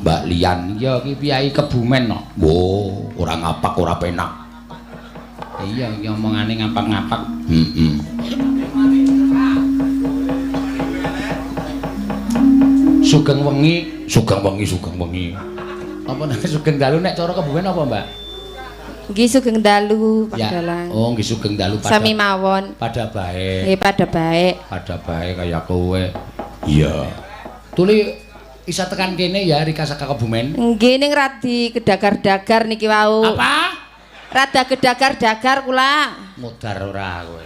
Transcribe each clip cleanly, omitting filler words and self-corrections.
Mbak Lian ya iki piyai Kebumen kok. Wo, ora ngapak ora penak. Iya iki omongane ngapak-ngapak. Sugeng wengi. Apa nek sugeng dalu nek cara Kebumen apa, Mbak? Nggih sugeng dalu Pak Ya. Dalang. Oh, nggih sugeng dalu Sami mawon. pada baik. Nggih pada baik. Pada baik kaya kowe. Iya. Tuli isa tekan kene ya Rika saka Kebumen. Nggih ning radi kedagar-dagar niki wau. Apa? Rada kedagar-dagar kula. Mudar ora kowe.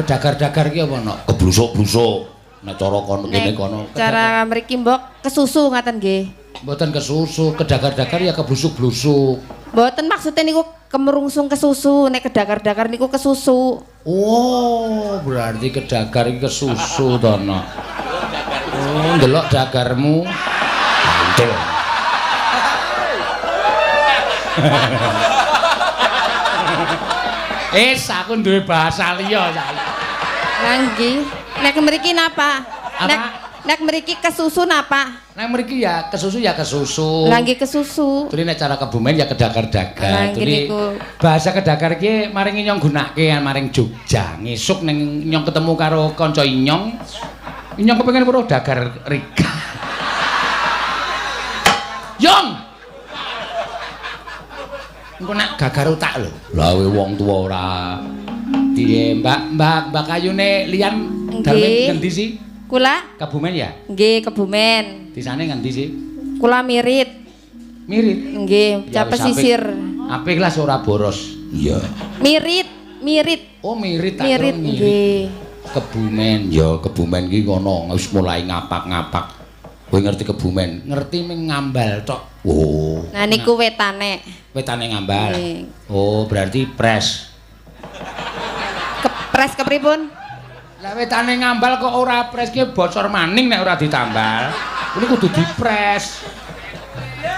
Kedagar-dagar ki apa nok? Kebrusuk-brusuk. Nek cara kono kene kono. Cara mriki mbok kesusu ngaten nggih. Mboten kesusu, kedagar-dagar ya kebrusuk-brusuk. Mboten maksudnya niku kemerungsung kesusu, nek kedagar-dagar niku kesusu. Oh, berarti kedagar iki kesusu to nok. Oh, ndelok dagarmu. Mantul. Aku duwe bahasa liya saiki. Lah nggih. Nek mriki napa? Nek mriki kesusu napa? Nek mriki ya kesusu ya kesusu. Lah nggih kesusu. Tuli nek cara Kebumen ya kedagar-dagar. Lah Tuli bahasa kedagar iki maring Inyong gunake maring Jogja. Ngesuk ning Inyong ketemu karo kanca Inyong. Inyong kepengin weruh dagar Rika. Yong. Engko nek gagar utak lho. Lah wong tuwa ora. Piye, Mbak Kayune Lian dalem ngendi sih? Kula Kebumen ya? nggih Kebumen. Disane ngendi sih? Kula Mirit. Mirit. Nggih, Ya, ca wis pesisir. Apik lah ora boros. Iya. Mirit. Oh, Mirit tak Mirit nggih. Kebumen. Ya, Kebumen ki kono wis mulai ngapak-ngapak. Kowe ngerti Kebumen? Ngerti ming ngambal tok. Oh. Nah niku wetane. Wetane ngambal. Nggih. Oh, berarti pres. Kepres kepripun? Lah wetane ngambal kok ora pres ki bocor maning nek ora ditambal. Ini kudu dipres.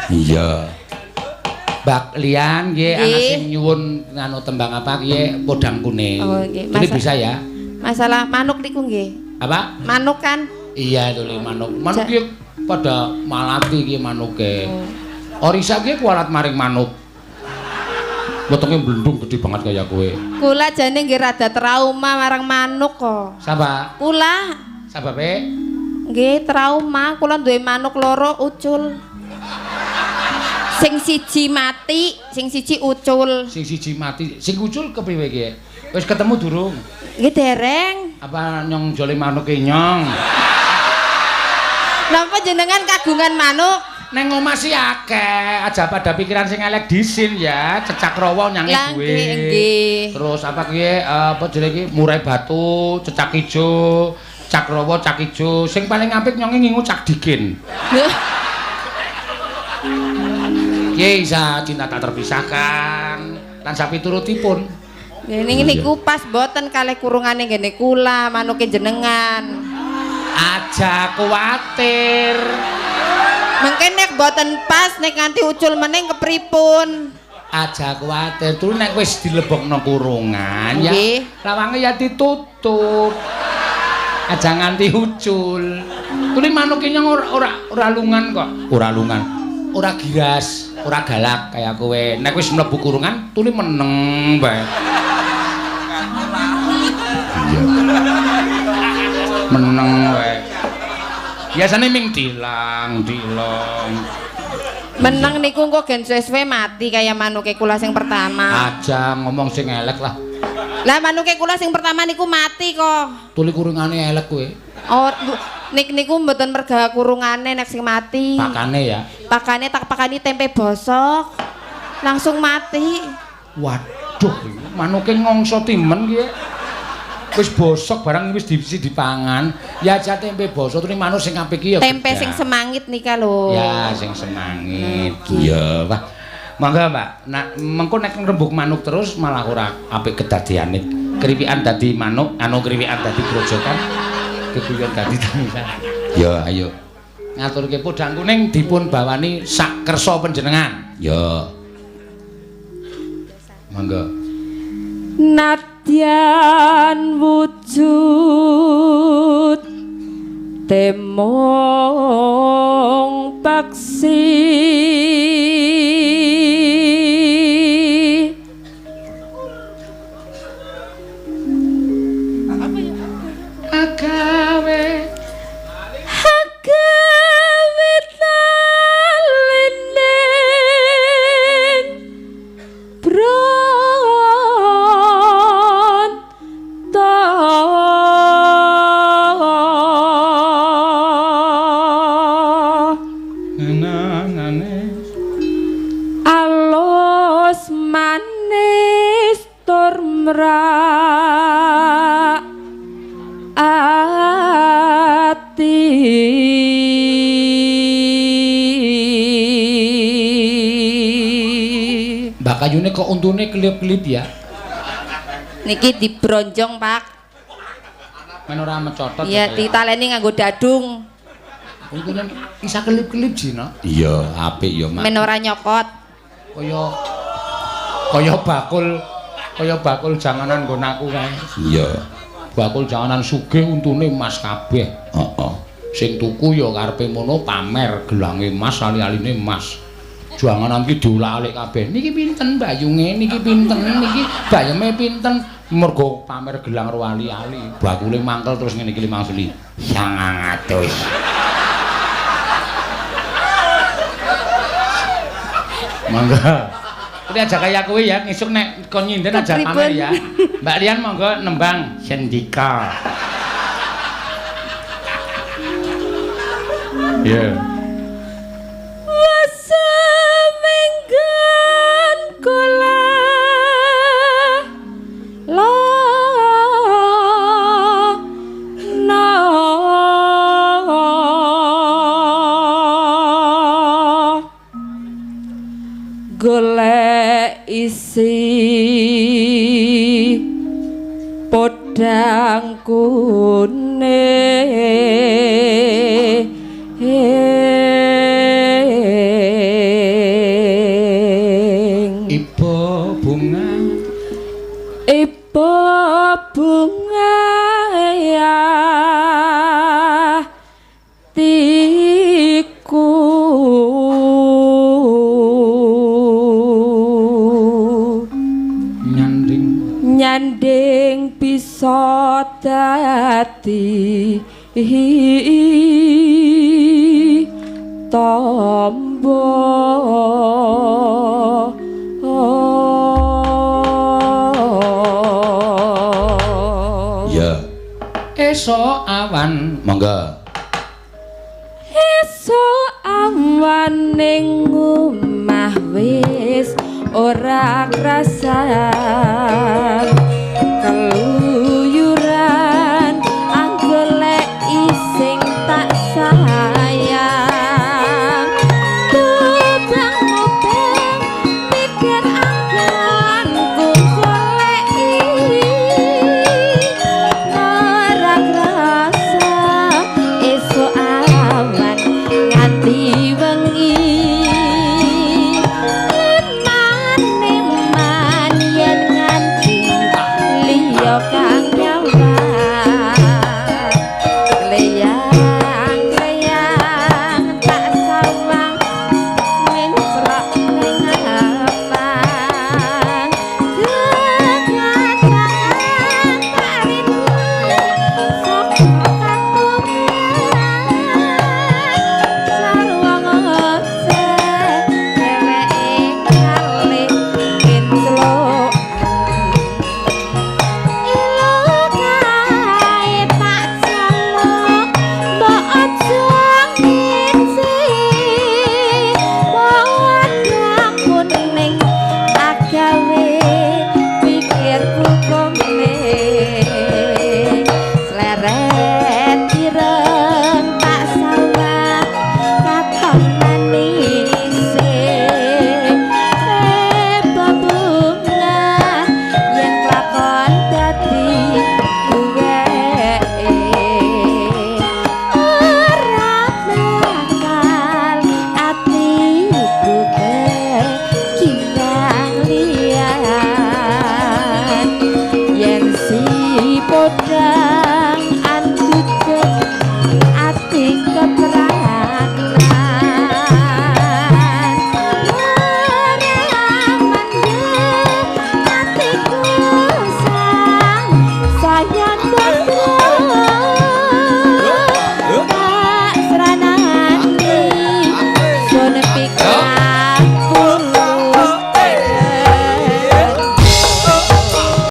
Iya. Mbak Lian nggih ana sing nyuwun nganu tembang apa ki podang kuning. Oh nggih. Ini bisa ya? Masalah manuk niku nggih. Apa? Manuk kan? Iya tuli manuk. Manuk ki pada malati ki manuke. Orisa ki kualat maring manuk. Wetenge blendung gede banget kaya kowe. Kula jane nggih rada trauma marang manuk kok. Sapa? Kula. Sababe? Nggih trauma, kula duwe manuk loro ucul. Sing siji mati, sing siji ucul. Sing siji mati, sing ucul kepriwe ki? Wis ketemu durung? Nggih dereng. Apa nyong jole manuke nyong? Napa jenengan kagungan manuk? Neng omah sih akeh, aja pada pikiran sing elek disin ya, cecak rawa nyange duwe. Nggih. Terus apa ki apa jenenge iki murai batu, cecak ijo, cak rawa, cak ijo. Sing paling apik nyonge ngingu cak dikin. Kiye isa cinta tak terpisahkan lan sapiturutipun. Ning niku pas boten kalih kurungane ngene kula manuke jenengan. Aja kuwatir. Mengke nek boten pas nek nganti ucul meneng kepripun? Aja kuwatir, tuh nek wis dilebokno kurungan ya lawange ya ditutup. Aja nganti ucul. Tuli manuke nyong ora lungan kok. Ora lungan. Ora giras, ora galak kaya kowe. Nek wis mlebu kurungan, tuli meneng bae. Iya. Meneng wae. Biasane ming dilong. Meneng niku engko gen suwe-suwe mati kaya manuke kula sing pertama. Aja ngomong sing elek lah. Lah manuke kula sing pertama niku mati kok. Tuli kurungane elek kowe. Oh, niku mboten merga kurungane nek sing mati. Pakane ya. Pakane tak pakani tempe bosok. Langsung mati. Waduh, manuke ngongso timen ki. Wis bosok barang wis dipangan. Ya aja tempe bosok tuli manuk sing apik ki ya. Tempe sing semangit nika lho. Ya, sing semangit. Iya, Pak. Mangga, Mbak. Nah, mengko nek ngrembug manuk terus malah ora apik kedadiane. Kriwikan dadi manuk, anu kriwikan dadi grojokan. Keguyon dadi tangsa. Ya, ayo. Ngaturke podang kuning dipun bawani sak kersa panjenengan. Ya. Mangga. Nadyan wujud temong paksi Mbak Kayune kok untune kelip-kelip ya. Niki dibronjong, Pak. Men ora mecotot. Iya, ditaleni nganggo dadung. Untune isa kelip-kelip Jina. Iya, apik ya, Mak. Men ora nyokot. Kaya bakul janganan nggon aku kae. Iya. Bakul janganan sugih untune emas kabeh. Heeh. Sing tuku ya karepe mono pamer gelange emas ali-aline emas. Janganan ki diulak-alik kabeh. Niki pinten bayunge? Niki pinten? Niki bayeme pinten? Mergo pamer gelang ro ali-ali. Bakule mangkel terus ngene iki mangsuli. 900. Mangga. Kuwi aja kaya kuwi ya, ngisuk nek kon nyinden aja pamer ya. Mbak Lian monggo nembang Sendika. Yeah. Wasemenggan kula la na golek isi podang bunga ya tiku nyanding bisa dadi tombo ya esok awan monggo esok awan ning omah wis ora krasan keluyuran anggolek ising tak sayang tubang-tubang pikir anggan ku golek ora krasa esok awan nganti